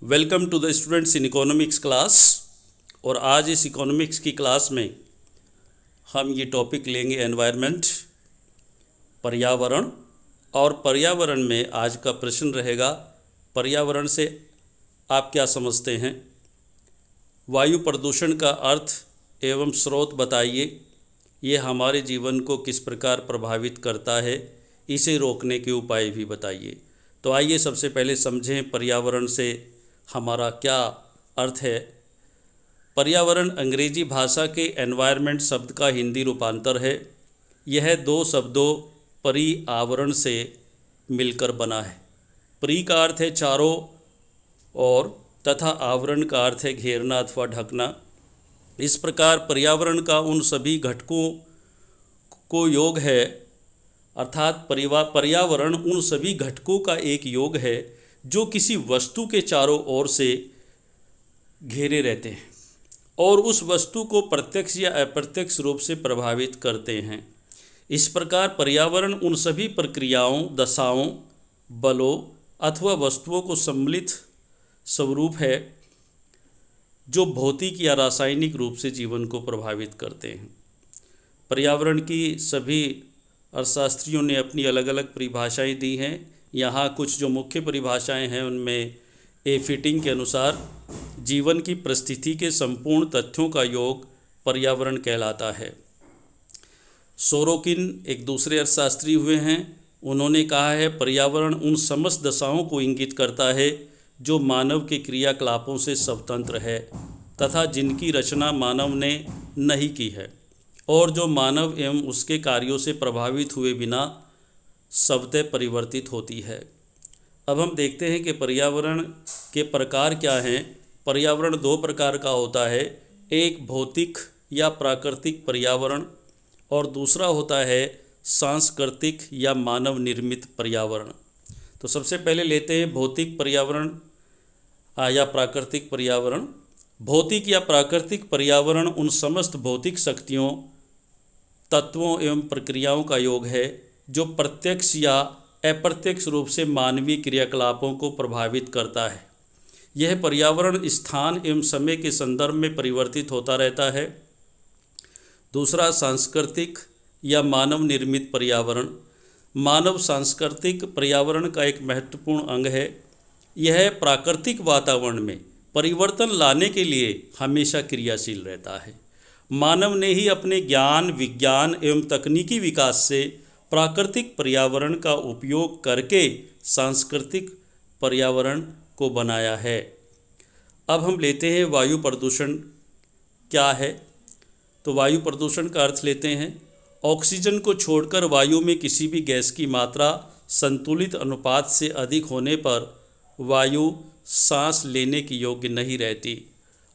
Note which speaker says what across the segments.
Speaker 1: Welcome to the students in economics class. और आज इस इकोनॉमिक्स की क्लास में हम ये टॉपिक लेंगे एनवायरनमेंट, पर्यावरण। और पर्यावरण में आज का प्रश्न रहेगा, पर्यावरण से आप क्या समझते हैं? वायु प्रदूषण का अर्थ एवं स्रोत बताइए। ये हमारे जीवन को किस प्रकार प्रभावित करता है, इसे रोकने के उपाय भी बताइए। तो आइए सबसे पहले समझें पर्यावरण से हमारा क्या अर्थ है। पर्यावरण अंग्रेजी भाषा के एनवायरनमेंट शब्द का हिंदी रूपांतर है। यह दो शब्दों परि आवरण से मिलकर बना है। परि का अर्थ है चारों ओर तथा आवरण का अर्थ है घेरना अथवा ढकना। इस प्रकार पर्यावरण का उन सभी घटकों को योग है, अर्थात पर्यावरण उन सभी घटकों का एक योग है जो किसी वस्तु के चारों ओर से घेरे रहते हैं और उस वस्तु को प्रत्यक्ष या अप्रत्यक्ष रूप से प्रभावित करते हैं। इस प्रकार पर्यावरण उन सभी प्रक्रियाओं, दशाओं, बलों अथवा वस्तुओं को सम्मिलित स्वरूप है जो भौतिक या रासायनिक रूप से जीवन को प्रभावित करते हैं। पर्यावरण की सभी अर्थशास्त्रियों ने अपनी अलग अलग परिभाषाएं दी हैं। यहाँ कुछ जो मुख्य परिभाषाएं हैं उनमें ए फिटिंग के अनुसार जीवन की परिस्थिति के संपूर्ण तथ्यों का योग पर्यावरण कहलाता है। सोरोकिन एक दूसरे अर्थशास्त्री हुए हैं। उन्होंने कहा है पर्यावरण उन समस्त दशाओं को इंगित करता है जो मानव के क्रियाकलापों से स्वतंत्र है तथा जिनकी रचना मानव ने नहीं की है और जो मानव एवं उसके कार्यों से प्रभावित हुए बिना स्वतः परिवर्तित होती है। अब हम देखते हैं कि पर्यावरण के प्रकार क्या हैं। पर्यावरण दो प्रकार का होता है, एक भौतिक या प्राकृतिक पर्यावरण और दूसरा होता है सांस्कृतिक या मानव निर्मित पर्यावरण। तो सबसे पहले लेते हैं भौतिक पर्यावरण या प्राकृतिक पर्यावरण। भौतिक या प्राकृतिक पर्यावरण उन समस्त भौतिक शक्तियों, तत्वों एवं प्रक्रियाओं का योग है जो प्रत्यक्ष या अप्रत्यक्ष रूप से मानवीय क्रियाकलापों को प्रभावित करता है। यह पर्यावरण स्थान एवं समय के संदर्भ में परिवर्तित होता रहता है। दूसरा सांस्कृतिक या मानव निर्मित पर्यावरण। मानव सांस्कृतिक पर्यावरण का एक महत्वपूर्ण अंग है। यह प्राकृतिक वातावरण में परिवर्तन लाने के लिए हमेशा क्रियाशील रहता है। मानव ने ही अपने ज्ञान, विज्ञान एवं तकनीकी विकास से प्राकृतिक पर्यावरण का उपयोग करके सांस्कृतिक पर्यावरण को बनाया है। अब हम लेते हैं वायु प्रदूषण क्या है। तो वायु प्रदूषण का अर्थ लेते हैं, ऑक्सीजन को छोड़कर वायु में किसी भी गैस की मात्रा संतुलित अनुपात से अधिक होने पर वायु सांस लेने की योग्य नहीं रहती।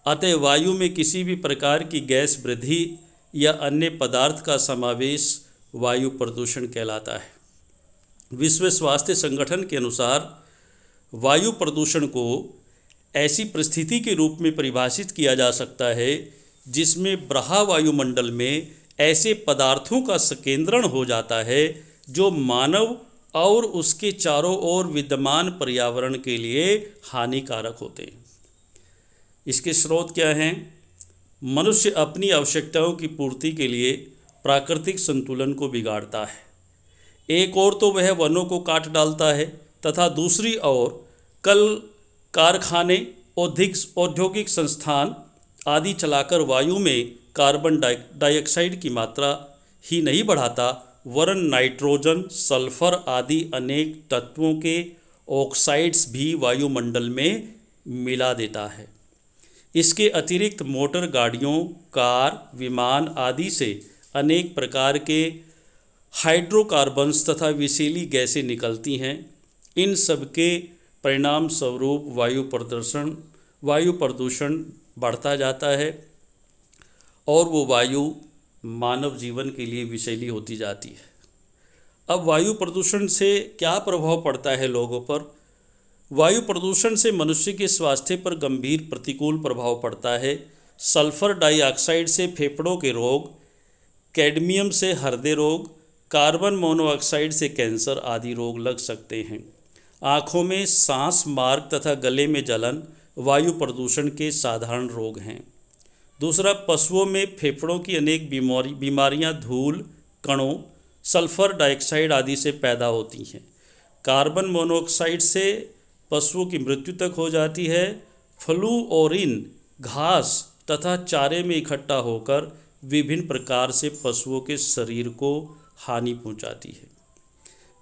Speaker 1: अतः वायु में किसी भी प्रकार की गैस वृद्धि या अन्य पदार्थ का समावेश वायु प्रदूषण कहलाता है। विश्व स्वास्थ्य संगठन के अनुसार वायु प्रदूषण को ऐसी परिस्थिति के रूप में परिभाषित किया जा सकता है जिसमें बृहा वायुमंडल में ऐसे पदार्थों का संकेंद्रण हो जाता है जो मानव और उसके चारों ओर विद्यमान पर्यावरण के लिए हानिकारक होते हैं। इसके स्रोत क्या हैं? मनुष्य अपनी आवश्यकताओं की पूर्ति के लिए प्राकृतिक संतुलन को बिगाड़ता है। एक ओर तो वह वनों को काट डालता है तथा दूसरी ओर कल कारखाने, औद्योगिक संस्थान आदि चलाकर वायु में कार्बन डाइऑक्साइड की मात्रा ही नहीं बढ़ाता वरन नाइट्रोजन, सल्फर आदि अनेक तत्वों के ऑक्साइड्स भी वायुमंडल में मिला देता है। इसके अतिरिक्त मोटर गाड़ियों, कार, विमान आदि से अनेक प्रकार के हाइड्रोकार्बन्स तथा विषैली गैसें निकलती हैं। इन सब के परिणाम स्वरूप वायु प्रदूषण बढ़ता जाता है और वो वायु मानव जीवन के लिए विषैली होती जाती है। अब वायु प्रदूषण से क्या प्रभाव पड़ता है लोगों पर? वायु प्रदूषण से मनुष्य के स्वास्थ्य पर गंभीर प्रतिकूल प्रभाव पड़ता है। सल्फर डाइऑक्साइड से फेफड़ों के रोग, कैडमियम से हृदय रोग, कार्बन मोनोऑक्साइड से कैंसर आदि रोग लग सकते हैं। आँखों में सांस मार्ग तथा गले में जलन वायु प्रदूषण के साधारण रोग हैं। दूसरा, पशुओं में फेफड़ों की अनेक बीमारियां धूल कणों, सल्फर डाइऑक्साइड आदि से पैदा होती हैं। कार्बन मोनोऑक्साइड से पशुओं की मृत्यु तक हो जाती है। फ्लूओरिन घास तथा चारे में इकट्ठा होकर विभिन्न प्रकार से पशुओं के शरीर को हानि पहुंचाती है।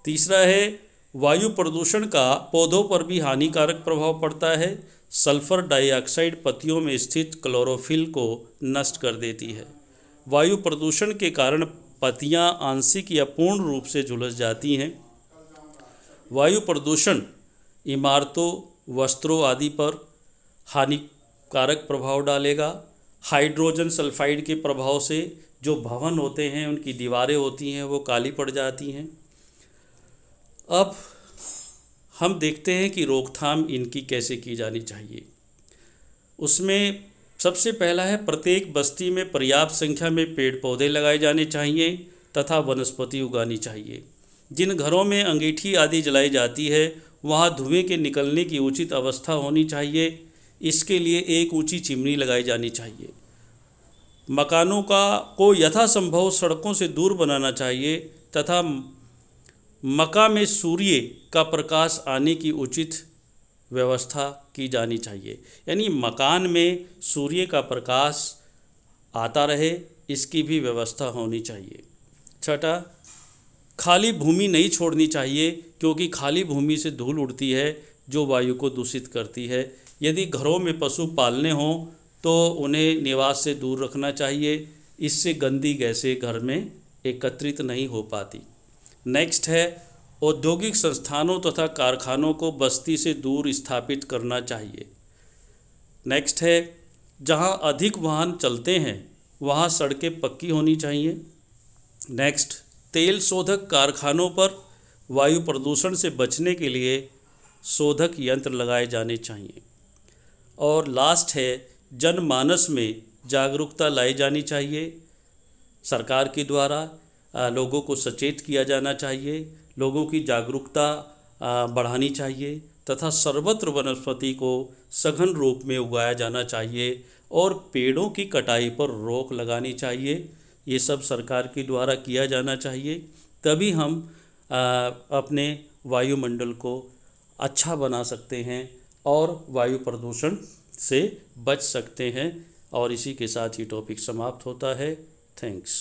Speaker 1: तीसरा है, वायु प्रदूषण का पौधों पर भी हानिकारक प्रभाव पड़ता है। सल्फर डाइऑक्साइड पत्तियों में स्थित क्लोरोफिल को नष्ट कर देती है। वायु प्रदूषण के कारण पत्तियां आंशिक या पूर्ण रूप से झुलस जाती हैं। वायु प्रदूषण इमारतों, वस्त्रों आदि पर हानिकारक प्रभाव डालेगा। हाइड्रोजन सल्फाइड के प्रभाव से जो भवन होते हैं, उनकी दीवारें होती हैं, वो काली पड़ जाती हैं। अब हम देखते हैं कि रोकथाम इनकी कैसे की जानी चाहिए। उसमें सबसे पहला है, प्रत्येक बस्ती में पर्याप्त संख्या में पेड़ पौधे लगाए जाने चाहिए तथा वनस्पति उगानी चाहिए। जिन घरों में अंगीठी आदि जलाई जाती है, वहाँ धुएं के निकलने की उचित अवस्था होनी चाहिए। इसके लिए एक ऊंची चिमनी लगाई जानी चाहिए। मकानों को यथासंभव सड़कों से दूर बनाना चाहिए तथा मकान में सूर्य का प्रकाश आने की उचित व्यवस्था की जानी चाहिए। यानी मकान में सूर्य का प्रकाश आता रहे, इसकी भी व्यवस्था होनी चाहिए। छठा, खाली भूमि नहीं छोड़नी चाहिए, क्योंकि खाली भूमि से धूल उड़ती है जो वायु को दूषित करती है। यदि घरों में पशु पालने हों तो उन्हें निवास से दूर रखना चाहिए। इससे गंदी गैसें घर में एकत्रित नहीं हो पाती। नेक्स्ट है, औद्योगिक संस्थानों तथा कारखानों को बस्ती से दूर स्थापित करना चाहिए। नेक्स्ट है, जहां अधिक वाहन चलते हैं वहां सड़कें पक्की होनी चाहिए। नेक्स्ट, तेल शोधक कारखानों पर वायु प्रदूषण से बचने के लिए शोधक यंत्र लगाए जाने चाहिए। और लास्ट है, जनमानस में जागरूकता लाई जानी चाहिए। सरकार के द्वारा लोगों को सचेत किया जाना चाहिए, लोगों की जागरूकता बढ़ानी चाहिए तथा सर्वत्र वनस्पति को सघन रूप में उगाया जाना चाहिए और पेड़ों की कटाई पर रोक लगानी चाहिए। ये सब सरकार के द्वारा किया जाना चाहिए, तभी हम अपने वायुमंडल को अच्छा बना सकते हैं और वायु प्रदूषण से बच सकते हैं। और इसी के साथ ये टॉपिक समाप्त होता है। थैंक्स।